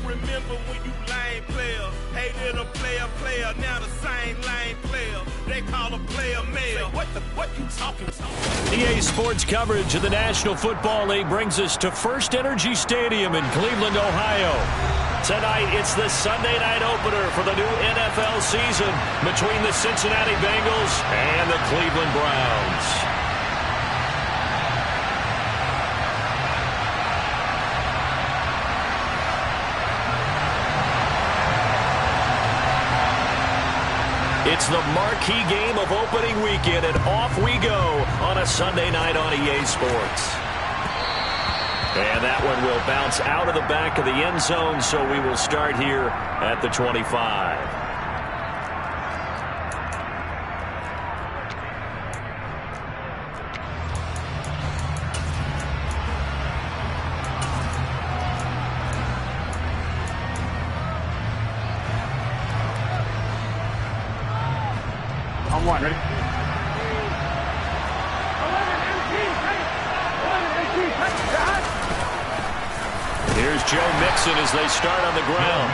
remember when you lame player hated a player, now the same lame player they call a player male. What you talking about? EA Sports coverage of the National Football League brings us to First Energy Stadium in Cleveland, Ohio. Tonight, it's the Sunday night opener for the new NFL season between the Cincinnati Bengals and the Cleveland Browns. It's the marquee game of opening weekend, and off we go on a Sunday night on EA Sports. And that one will bounce out of the back of the end zone, so we will start here at the 25. On one, ready? Here's Joe Mixon as they start on the ground.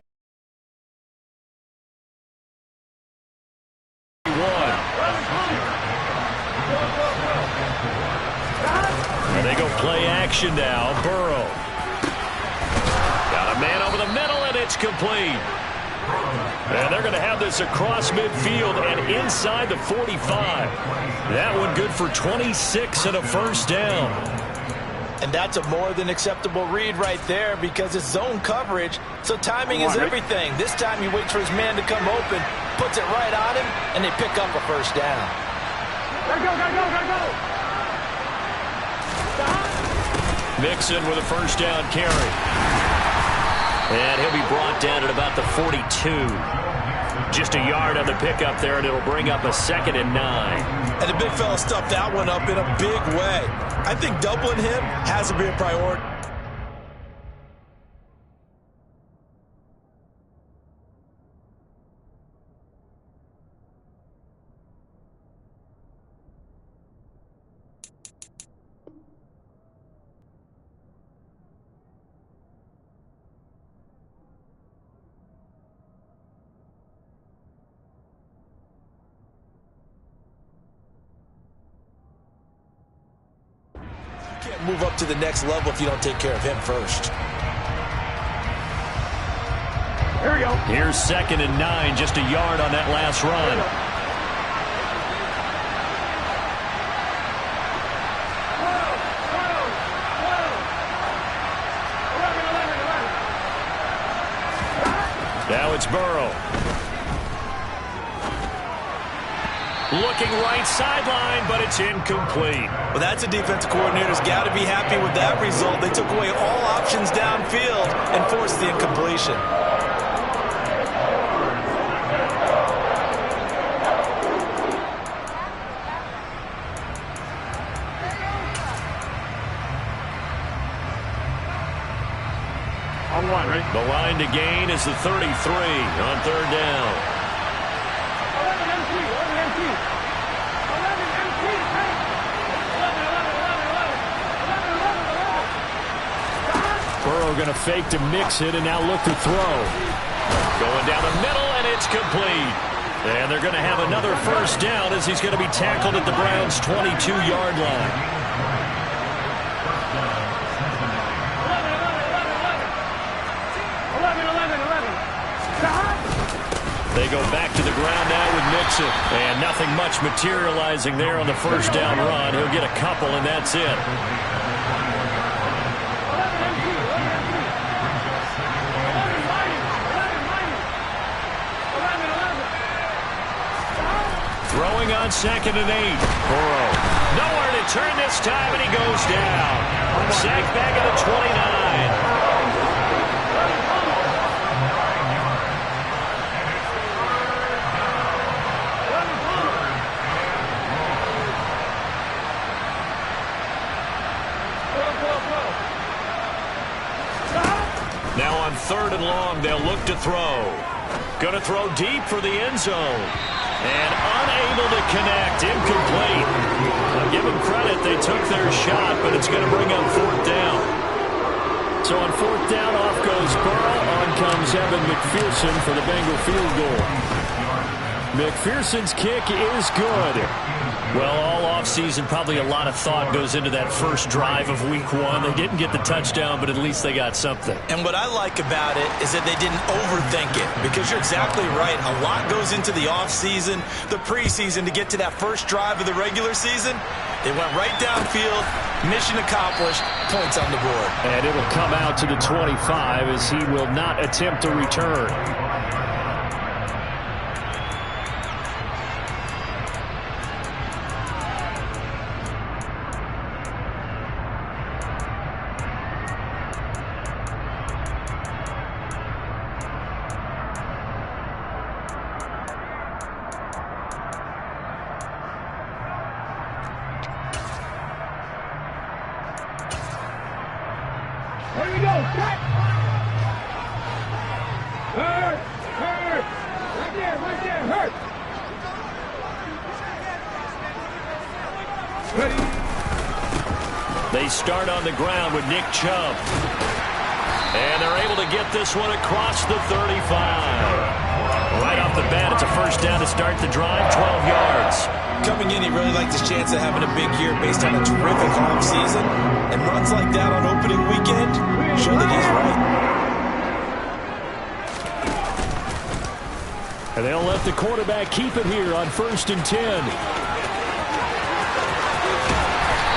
And they go play action now. Burrow. Got a man over the middle, and it's complete. And they're going to have this across midfield and inside the 45. That one good for 26 and a first down. And that's a more than acceptable read right there because it's zone coverage, so timing is everything. This time he waits for his man to come open, puts it right on him, and they pick up a first down. Go. Mixon with a first down carry. And he'll be brought down at about the 42. Just a yard on the pickup there, and it'll bring up a 2nd and 9. And the big fella stuffed that one up in a big way. I think doubling him has to be a priority. Can't move up to the next level if you don't take care of him first. Here we go. Here's 2nd and 9, just a yard on that last run. Now it's Burrow. Looking right sideline, but it's incomplete. Well, that's a defensive coordinator's got to be happy with that result. They took away all options downfield and forced the incompletion. On one, ready? The line to gain is the 33 on 3rd down. Burrow going to fake to Mixon and now look to throw. Going down the middle, and it's complete. And they're going to have another first down as he's going to be tackled at the Browns' 22-yard line. They go back to the ground now with Mixon. And nothing much materializing there on the first down run. He'll get a couple, and that's it. Throwing on 2nd and 8. Burrow. Nowhere to turn this time, and he goes down. Sacked back at the 29. Now on 3rd and long, they'll look to throw. Going to throw deep for the end zone. And unable to connect. Incomplete. I'll give them credit. They took their shot, but it's going to bring up 4th down. So on fourth down, off goes Burrow. On comes Evan McPherson for the Bengal field goal. McPherson's kick is good. Well, all offseason, probably a lot of thought goes into that first drive of week one. They didn't get the touchdown, but at least they got something. And what I like about it is that they didn't overthink it, because you're exactly right. A lot goes into the offseason, the preseason, to get to that first drive of the regular season. They went right downfield, mission accomplished, points on the board. And it'll come out to the 25 as he will not attempt a return. Here we go. Cut. Hurt. Hurt. Right there. Right there. Hurt. Ready. They start on the ground with Nick Chubb. And they're able to get this one across the 35. Right off the bat, it's a first down to start the drive, 12 yards. Coming in, he really liked his chance of having a big year based on a terrific offseason. And runs like that on opening weekend show that he's right. And they'll let the quarterback keep it here on 1st and 10.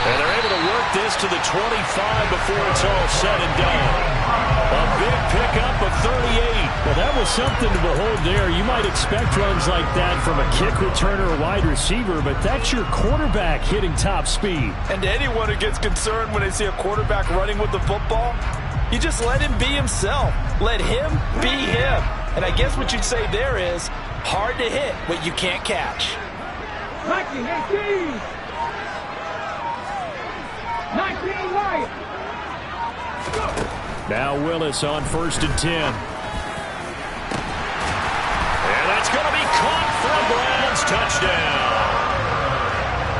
And they're able to work this to the 25 before it's all said and done. A big pickup of 38. Well, that was something to behold there. You might expect runs like that from a kick returner or wide receiver, but that's your quarterback hitting top speed. And to anyone who gets concerned when they see a quarterback running with the football, you just let him be himself. Let him be him. And I guess what you'd say there is hard to hit what you can't catch. 19, 18. 19 right. Now Willis on 1st and 10. And that's going to be caught for a Browns touchdown.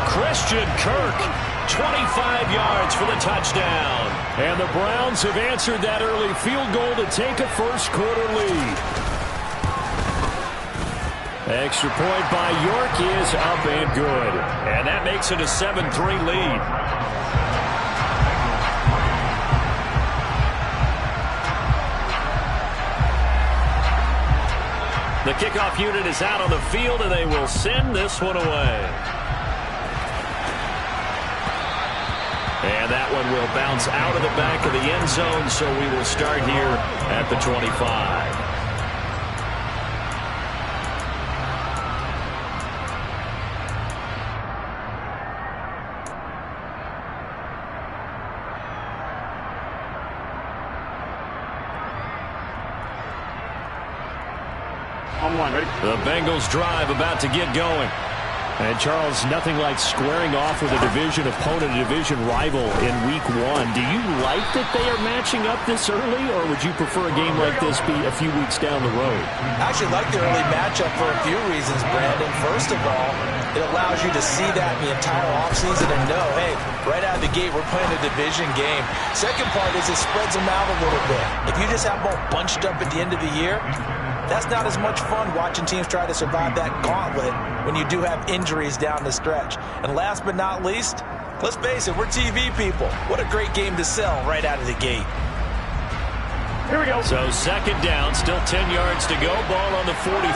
Christian Kirk, 25 yards for the touchdown. And the Browns have answered that early field goal to take a first quarter lead. Extra point by York is up and good. And that makes it a 7-3 lead. The kickoff unit is out on the field, and they will send this one away. And that one will bounce out of the back of the end zone, so we will start here at the 25. Ready? The Bengals drive about to get going. And, Charles, nothing like squaring off with a division opponent, a division rival in Week 1. Do you like that they are matching up this early, or would you prefer a game like this be a few weeks down the road? I actually like the early matchup for a few reasons, Brandon. First of all, it allows you to see that in the entire offseason and know, hey, right out of the gate, we're playing a division game. Second part is it spreads them out a little bit. If you just have them all bunched up at the end of the year, that's not as much fun watching teams try to survive that gauntlet when you do have injuries down the stretch. And last but not least, let's face it, we're TV people. What a great game to sell right out of the gate. Here we go. So second down, still 10 yards to go. Ball on the 43. 11,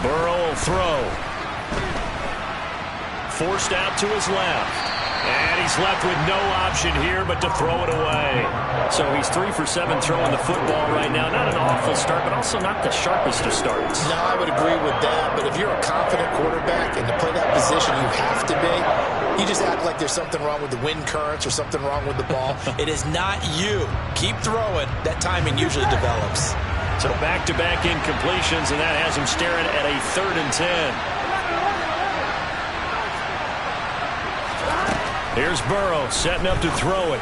Burrow will throw. Forced out to his left. And he's left with no option here but to throw it away. So he's 3 for 7 throwing the football right now. Not an awful start, but also not the sharpest of starts. No, I would agree with that. But if you're a confident quarterback and to play that position, you have to be. You just act like there's something wrong with the wind currents or something wrong with the ball. It is not you. Keep throwing. That timing usually develops. So back-to-back incompletions, and that has him staring at a 3rd and 10. Here's Burrow setting up to throw it.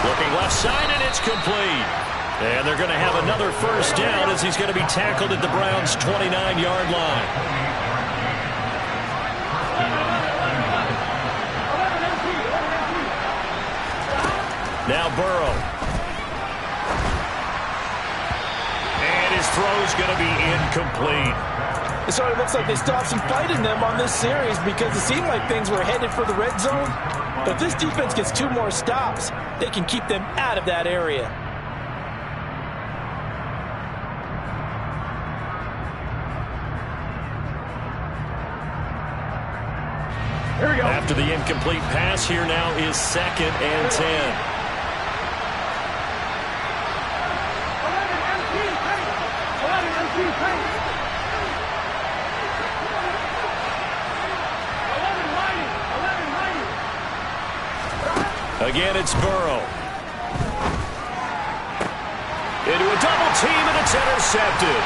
Looking left side, and it's complete. And they're going to have another first down as he's going to be tackled at the Browns' 29-yard line. Now Burrow. And his throw's going to be incomplete. It sort of looks like they stopped some fight in them on this series because it seemed like things were headed for the red zone. But if this defense gets 2 more stops, they can keep them out of that area. Here we go. After the incomplete pass, here now is 2nd and 10. Again, it's Burrow. Into a double team, and it's intercepted.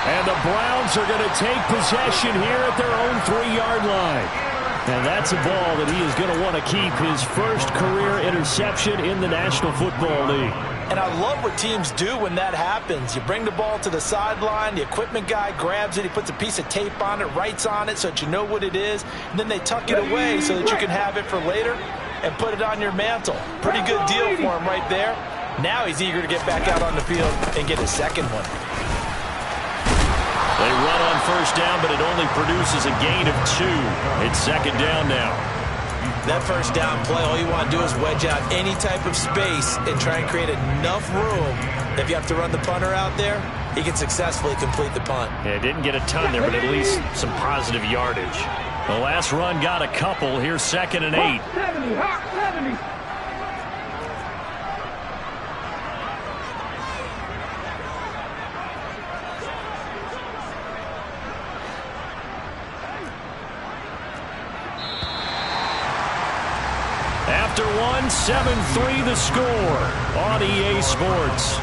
And the Browns are going to take possession here at their own 3-yard line. And that's a ball that he is going to want to keep, his first career interception in the National Football League. And I love what teams do when that happens. You bring the ball to the sideline, the equipment guy grabs it, he puts a piece of tape on it, writes on it so that you know what it is, and then they tuck it away so that you can have it for later and put it on your mantle. Pretty good deal for him right there. Now he's eager to get back out on the field and get his second one. They run on first down, but it only produces a gain of 2. It's 2nd down now. That first down play, all you want to do is wedge out any type of space and try and create enough room. If you have to run the punter out there, he can successfully complete the punt. Yeah, didn't get a ton there, but at least some positive yardage. The last run got a couple. Here's 2nd and 8. 70, hot 70. After 7-3 the score on EA Sports.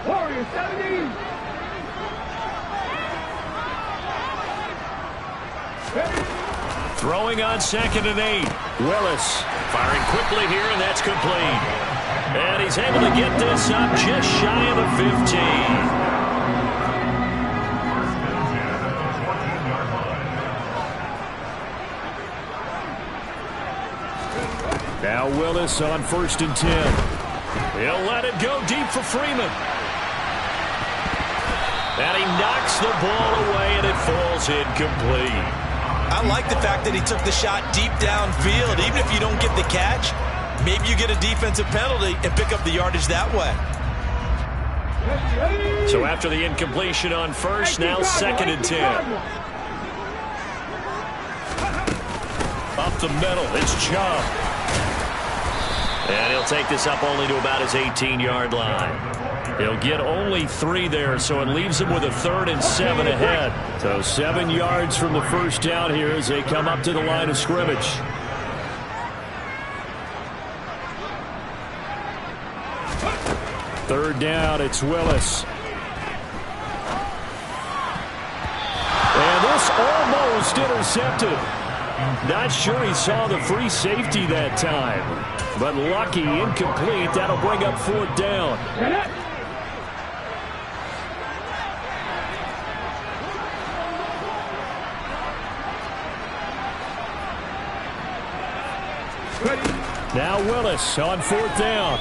Warriors 70. Throwing on 2nd and 8. Willis firing quickly here, and that's complete. And he's able to get this up just shy of the 15. Now Willis on 1st and 10. He'll let it go deep for Freeman. And he knocks the ball away, and it falls incomplete. I like the fact that he took the shot deep downfield. Even if you don't get the catch, maybe you get a defensive penalty and pick up the yardage that way. So after the incompletion on first, now 2nd and 10. Up the middle, it's Chubb. And he'll take this up only to about his 18-yard line. He'll get only 3 there, so it leaves him with a 3rd and 7 ahead. So 7 yards from the first down here as they come up to the line of scrimmage. Third down, it's Willis. And this almost intercepted. Not sure he saw the free safety that time. But lucky, incomplete. That'll bring up 4th down. Now Willis on 4th down.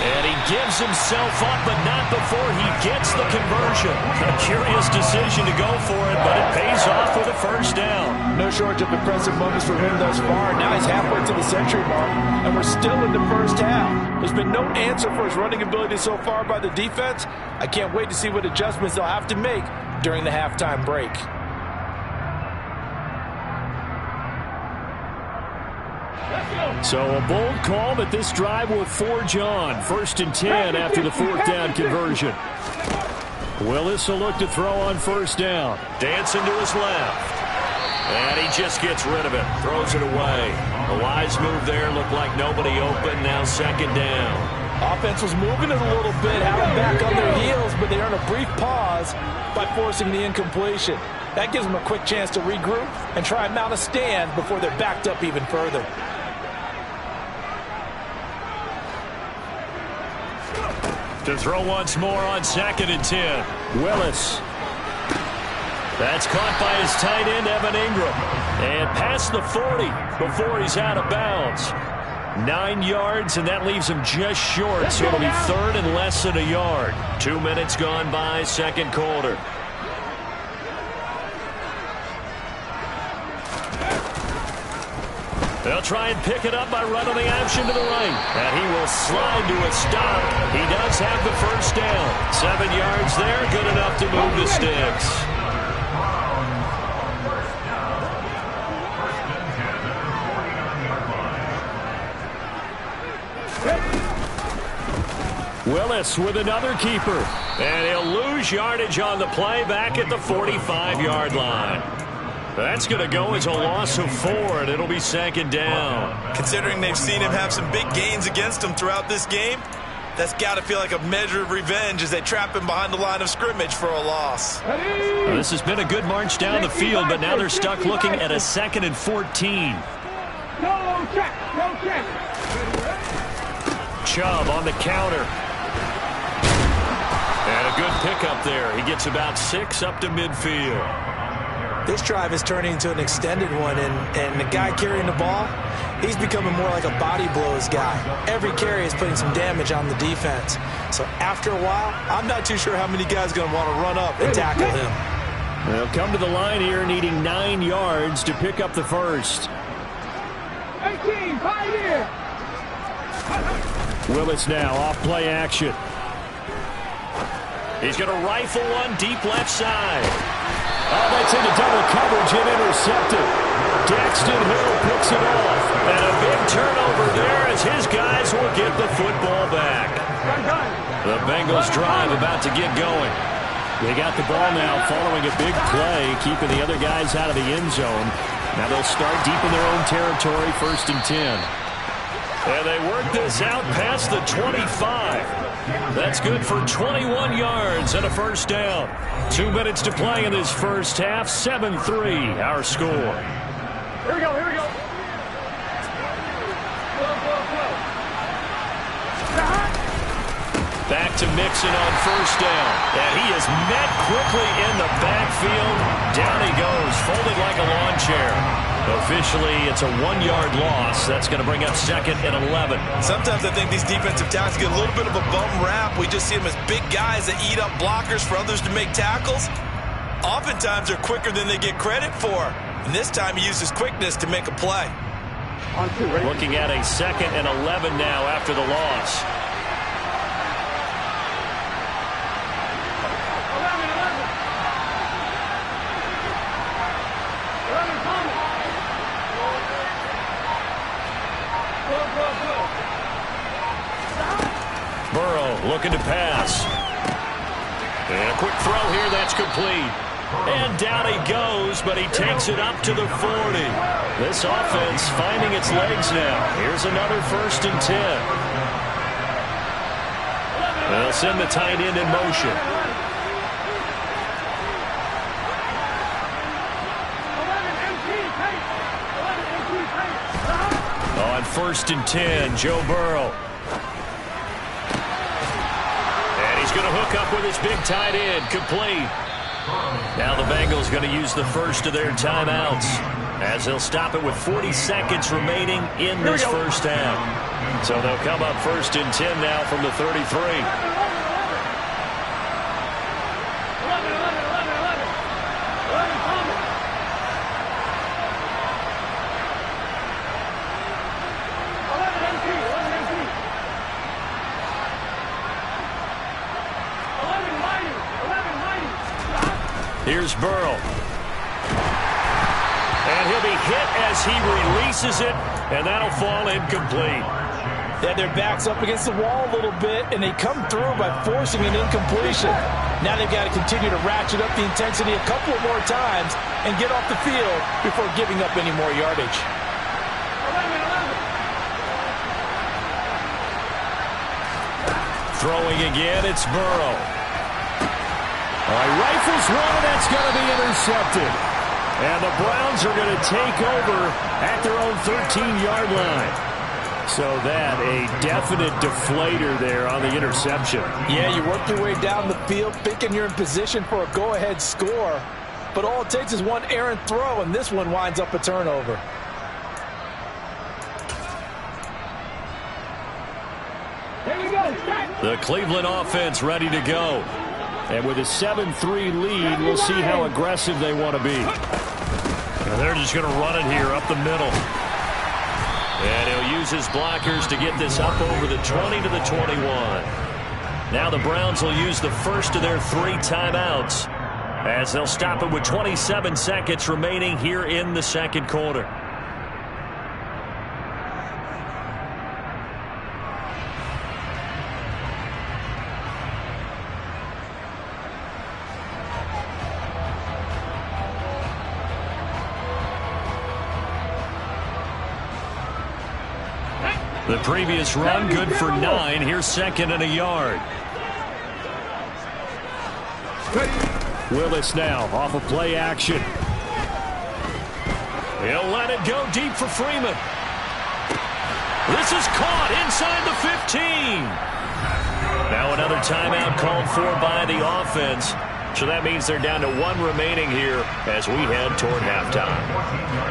And he gives himself up, but not before he gets the conversion. A curious decision to go for it, but it pays off with a first down. No shortage of impressive moments for him thus far. Now he's halfway to the century mark, and we're still in the first half. There's been no answer for his running ability so far by the defense. I can't wait to see what adjustments they'll have to make during the halftime break. So a bold call, but this drive will forge on. 1st and 10 after the 4th down conversion. Willis will look to throw on 1st down. Dancing to his left. And he just gets rid of it, throws it away. A wise move there, looked like nobody open, now second down. Offense was moving it a little bit, had them back on their heels, but they earned a brief pause by forcing the incompletion. That gives them a quick chance to regroup and try and mount a stand before they're backed up even further. To throw once more on 2nd and 10. Willis. That's caught by his tight end, Evan Ingram. And past the 40 before he's out of bounds. 9 yards, and that leaves him just short, so it'll be 3rd and less than a yard. 2 minutes gone by, second quarter. They'll try and pick it up by running the option to the right. And he will slide to a stop. He does have the first down. 7 yards there, good enough to move the sticks. Willis with another keeper. And he'll lose yardage on the play back at the 45-yard line. That's going to go as a loss of 4, and it'll be 2nd down. Considering they've seen him have some big gains against them throughout this game, that's got to feel like a measure of revenge as they trap him behind the line of scrimmage for a loss. Well, this has been a good march down the field, but now they're stuck looking at a 2nd and 14. No check, no check. Chubb on the counter. And a good pickup there. He gets about 6 up to midfield. This drive is turning into an extended one, and the guy carrying the ball, he's becoming more like a body blows guy. Every carry is putting some damage on the defense. So after a while, I'm not too sure how many guys are going to want to run up and tackle him. They'll come to the line here needing 9 yards to pick up the first. 18, 5 here. Willis now off play action. He's going to rifle one deep left side. Oh, that's into double coverage and intercepted. Daxton Hill picks it off. And a big turnover there as his guys will get the football back. The Bengals drive about to get going. They got the ball now following a big play, keeping the other guys out of the end zone. Now they'll start deep in their own territory, 1st and 10. And they work this out past the 25. That's good for 21 yards and a first down. 2 minutes to play in this first half. 7-3, our score. Here we go, here we go. Back to Mixon on first down. And he is met quickly in the backfield. Down he goes, folded like a lawn chair. Officially, it's a 1-yard loss. That's going to bring up 2nd and 11. Sometimes I think these defensive tackles get a little bit of a bum rap. We just see them as big guys that eat up blockers for others to make tackles. Oftentimes, they're quicker than they get credit for. And this time, he used his quickness to make a play. Looking at a 2nd and 11 now after the loss. Looking to pass. And a quick throw here, that's complete. And down he goes, but he takes it up to the 40. This offense finding its legs now. Here's another 1st and 10. They'll send the tight end in motion. On 1st and 10, Joe Burrow. He's going to hook up with his big tight end, complete. Now the Bengals going to use the first of their timeouts as they'll stop it with 40 seconds remaining in this first half. So they'll come up 1st and 10 now from the 33. Here's Burrow. And he'll be hit as he releases it, and that'll fall incomplete. They had their backs up against the wall a little bit, and they come through by forcing an incompletion. Now they've got to continue to ratchet up the intensity a couple more times and get off the field before giving up any more yardage. Throwing again, it's Burrow. All right, rifles one, and that's going to be intercepted. And the Browns are going to take over at their own 13-yard line. So that, a definite deflator there on the interception. Yeah, you work your way down the field thinking you're in position for a go-ahead score. But all it takes is one errant throw, and this one winds up a turnover. The Cleveland offense ready to go. And with a 7-3 lead, we'll see how aggressive they want to be. And they're just going to run it here up the middle. And he'll use his blockers to get this up over the 20 to the 21. Now the Browns will use the first of their 3 timeouts as they'll stop it with 27 seconds remaining here in the second quarter. The previous run, good for 9. Here's second and a yard. Willis now off of play action. He'll let it go deep for Freeman. This is caught inside the 15. Now another timeout called for by the offense. So that means they're down to 1 remaining here as we head toward halftime.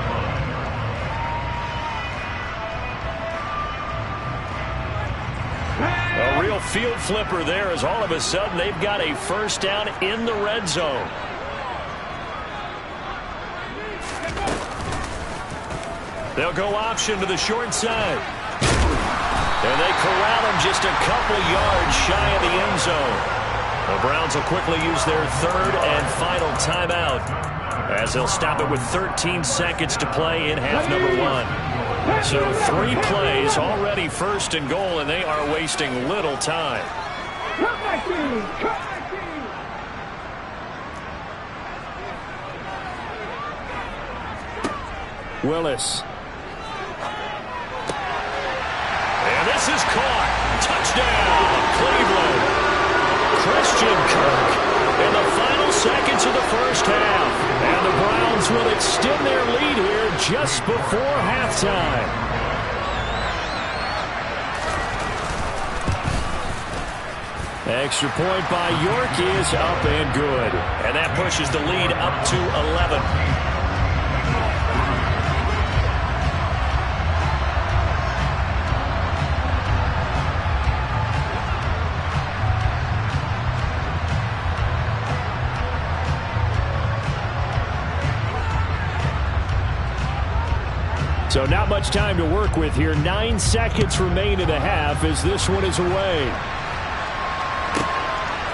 A real field flipper there as all of a sudden they've got a first down in the red zone. They'll go option to the short side. And they corral him just a couple yards shy of the end zone. The Browns will quickly use their 3rd and final timeout as they'll stop it with 13 seconds to play in half number 1. So 3 plays, already 1st and goal, and they are wasting little time. Willis. And this is caught. Touchdown, Cleveland. Christian Kirk in the final seconds of the first half. And the Browns will extend their lead here just before halftime. Extra point by York is up and good. And that pushes the lead up to 11. So not much time to work with here. 9 seconds remain in the half as this one is away.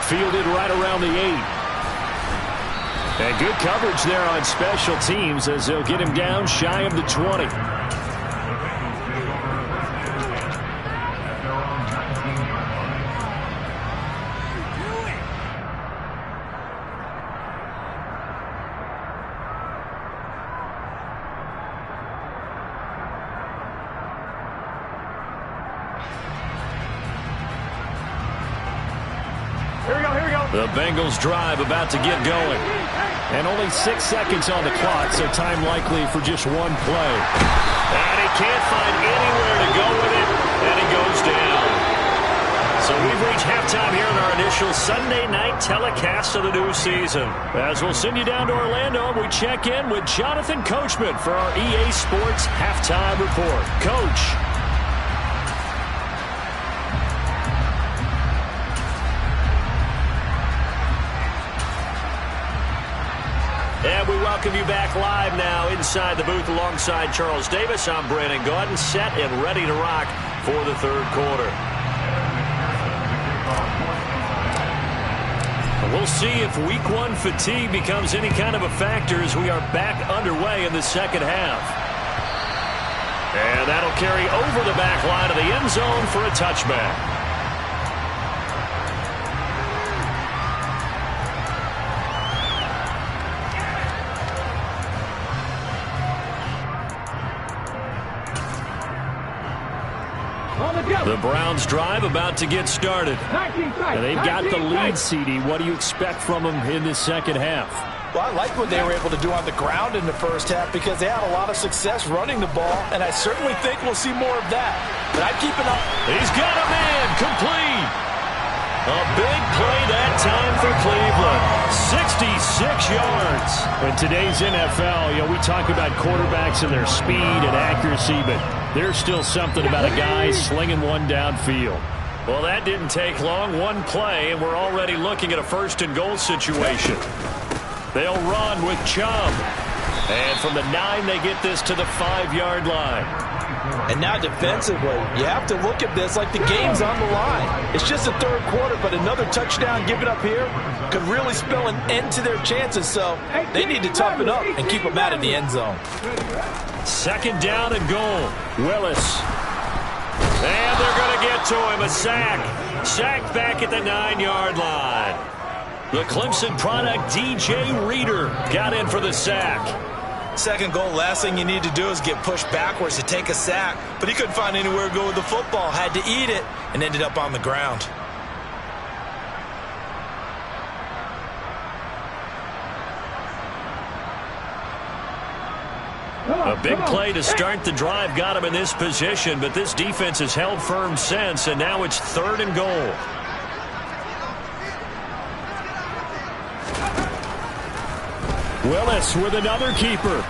Fielded right around the 8. And good coverage there on special teams as they'll get him down shy of the 20. The Bengals drive about to get going. And only 6 seconds on the clock, so time likely for just 1 play. And he can't find anywhere to go with it, and he goes down. So we've reached halftime here in our initial Sunday night telecast of the new season. As we'll send you down to Orlando, we check in with Jonathan Coachman for our EA Sports Halftime Report. Coach. And we welcome you back live now inside the booth alongside Charles Davis. I'm Brandon Gaudin, set and ready to rock for the 3rd quarter. We'll see if Week 1 fatigue becomes any kind of a factor as we are back underway in the second half. And that'll carry over the back line of the end zone for a touchback. The Browns drive about to get started. And they've got the lead, CD. What do you expect from them in this second half? Well, I like what they were able to do on the ground in the first half because they had a lot of success running the ball, and I certainly think we'll see more of that. But I'd keep an eye. He's got a man complete. A big play that time for Cleveland. 66 yards. In today's NFL, we talk about quarterbacks and their speed and accuracy, but there's still something about a guy slinging one downfield. Well, that didn't take long. One play, and we're already looking at a first-and-goal situation. They'll run with Chubb. And from the 9, they get this to the 5-yard line. And now defensively, you have to look at this like the game's on the line. It's just the third quarter, but another touchdown given up here could really spell an end to their chances. So they need to toughen up and keep them out of the end zone. Second down and goal. Willis. And they're going to get to him. A sack. Sacked back at the 9-yard line. The Clemson product, DJ Reader, got in for the sack. Second goal, last thing you need to do is get pushed backwards to take a sack. But he couldn't find anywhere to go with the football. Had to eat it and ended up on the ground. A big play to start the drive got him in this position, but this defense has held firm since, and now it's third and goal. Willis with another keeper.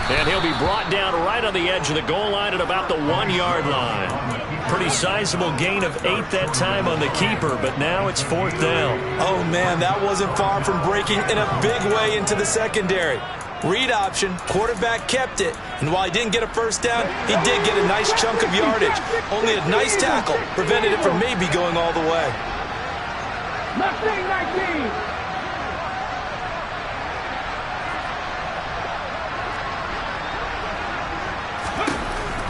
And he'll be brought down right on the edge of the goal line at about the 1-yard line. Pretty sizable gain of 8 that time on the keeper, but now it's fourth down. Oh, man, that wasn't far from breaking in a big way into the secondary. Read option, quarterback kept it, and while he didn't get a first down, he did get a nice chunk of yardage. Only a nice tackle prevented it from maybe going all the way. Mustang 19.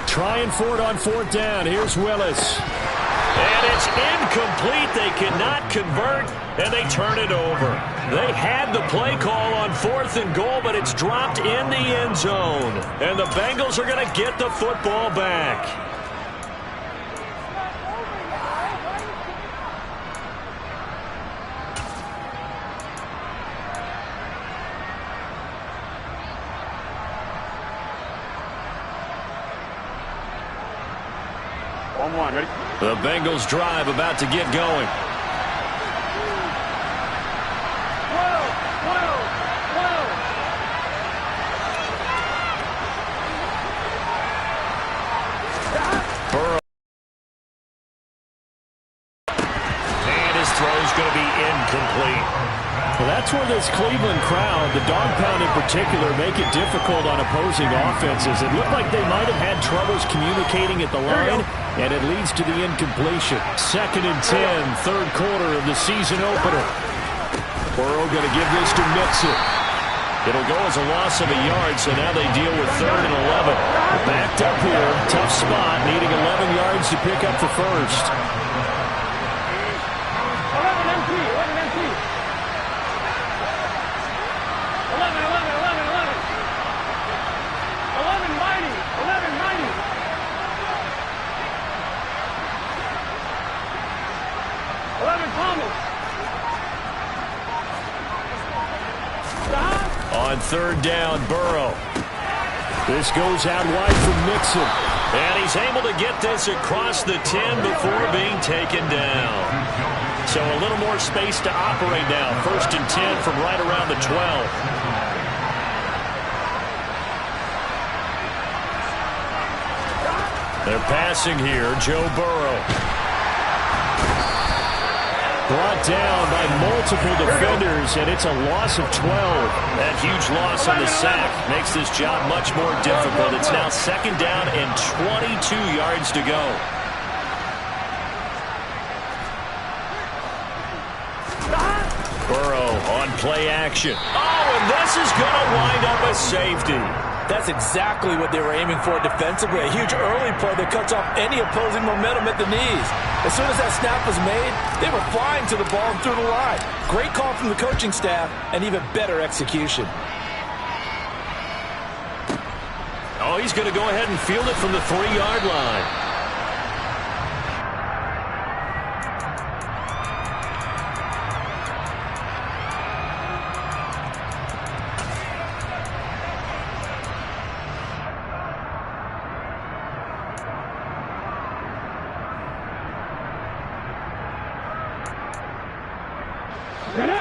Trying for it on fourth down. Here's Willis. And it's incomplete. They cannot convert, and they turn it over. They had the play call on fourth and goal, but it's dropped in the end zone. And the Bengals are going to get the football back. Ready? The Bengals drive about to get going. Burrow. And his throw's going to be incomplete. Well, that's where this Cleveland crowd, the dog pound in particular, make it difficult on opposing offenses. It looked like they might have had troubles communicating at the line, and it leads to the incompletion. 2nd and 10, third quarter of the season opener. Burrow going to give this to Mixon. It'll go as a loss of a yard, so now they deal with 3rd and 11. Backed up here, tough spot, needing 11 yards to pick up the first. 11 MT, 11 MT. 11 mighty, 11 mighty. 11 Thomas. On 3rd down, Burrow. This goes out wide from Mixon. And he's able to get this across the 10 before being taken down. So a little more space to operate now. 1st and 10 from right around the 12. They're passing here, Joe Burrow. Brought down by multiple defenders, and it's a loss of 12. That huge loss on the sack makes this job much more difficult. It's now 2nd down and 22 yards to go. Burrow on play action. Oh, and this is going to wind up a safety. That's exactly what they were aiming for defensively. A huge early play that cuts off any opposing momentum at the knees. As soon as that snap was made, they were flying to the ball and through the line. Great call from the coaching staff and even better execution. Oh, he's going to go ahead and field it from the 3-yard line.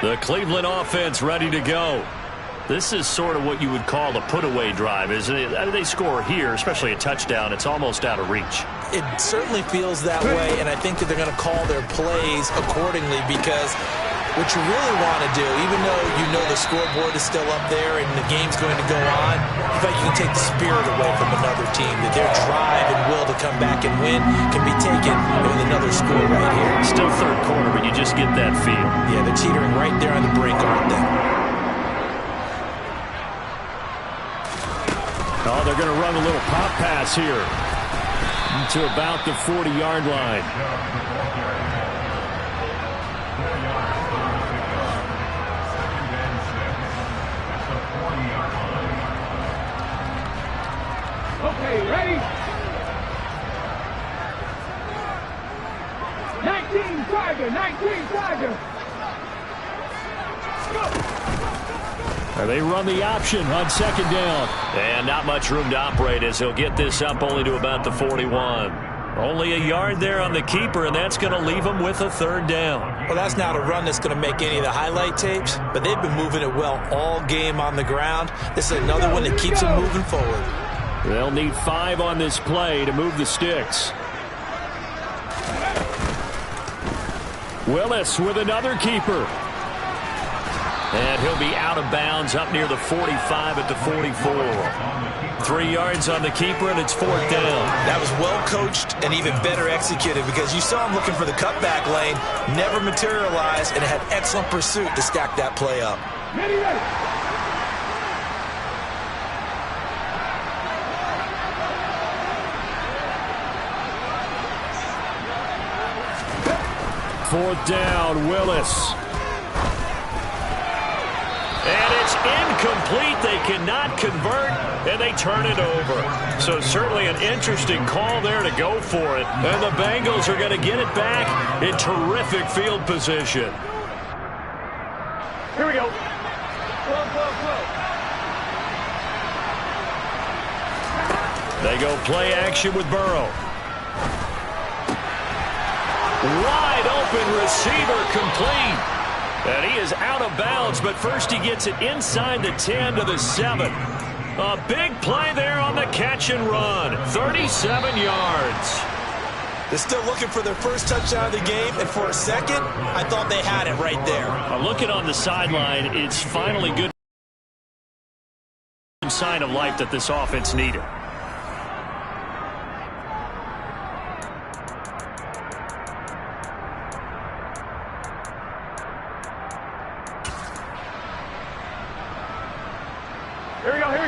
The Cleveland offense ready to go. This is sort of what you would call a put-away drive, isn't it? They score here, especially a touchdown. It's almost out of reach. It certainly feels that way, and I think that they're going to call their plays accordingly because what you really want to do, even though you know the scoreboard is still up there and the game's going to go on, you feel like you can take the spirit away from another team, that their drive and will to come back and win can be taken with another score right here. Still third quarter, but you just get that feel. Yeah, they're teetering right there on the brink, aren't they? Oh, they're going to run a little pop pass here to about the 40-yard line. Okay, ready? 19 Tiger, 19 Tiger. They run the option on second down. And not much room to operate as he'll get this up only to about the 41. Only a yard there on the keeper, and that's going to leave him with a third down. Well, that's not a run that's going to make any of the highlight tapes, but they've been moving it well all game on the ground. This is another one that keeps them moving forward. They'll need 5 on this play to move the sticks. Willis with another keeper. And he'll be out of bounds up near the 45 at the 44. 3 yards on the keeper, and it's 4th down. That was well coached and even better executed because you saw him looking for the cutback lane, never materialized, and had excellent pursuit to stack that play up. Ready, ready. Fourth down, Willis. And it's incomplete. They cannot convert, and they turn it over. So certainly an interesting call there to go for it. And the Bengals are going to get it back in terrific field position. Here we go. Flow, flow, flow. They go play action with Burrow. Wide open receiver complete. And he is out of bounds, but first he gets it inside the 10 to the 7. A big play there on the catch and run. 37 yards. They're still looking for their first touchdown of the game, and for a second, I thought they had it right there. Looking on the sideline, it's finally good sign of life that this offense needed.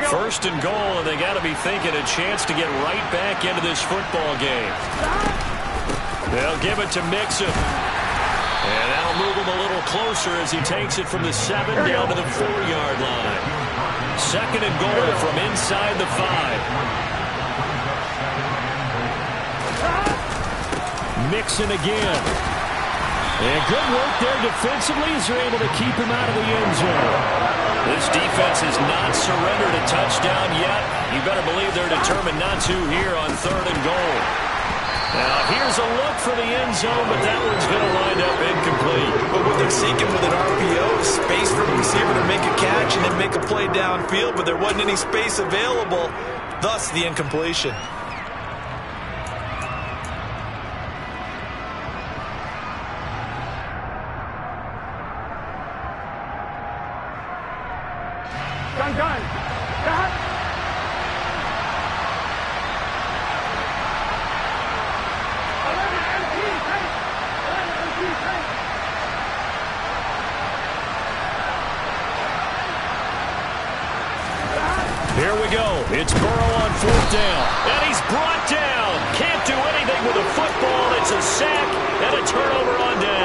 First and goal, and they got to be thinking a chance to get right back into this football game. They'll give it to Mixon. And that'll move him a little closer as he takes it from the 7 down to the 4-yard line. Second and goal from inside the 5. Mixon again. And good work there defensively as they're able to keep him out of the end zone. This defense has not surrendered a touchdown yet. You better believe they're determined not to here on 3rd and goal. Now, here's a look for the end zone, but that one's going to wind up incomplete. But what they're seeking with an RPO is space for the receiver to make a catch and then make a play downfield, but there wasn't any space available, thus the incompletion. Done. Stop. Here we go. It's Burrow on 4th down. And he's brought down. Can't do anything with a football. It's a sack and a turnover on down.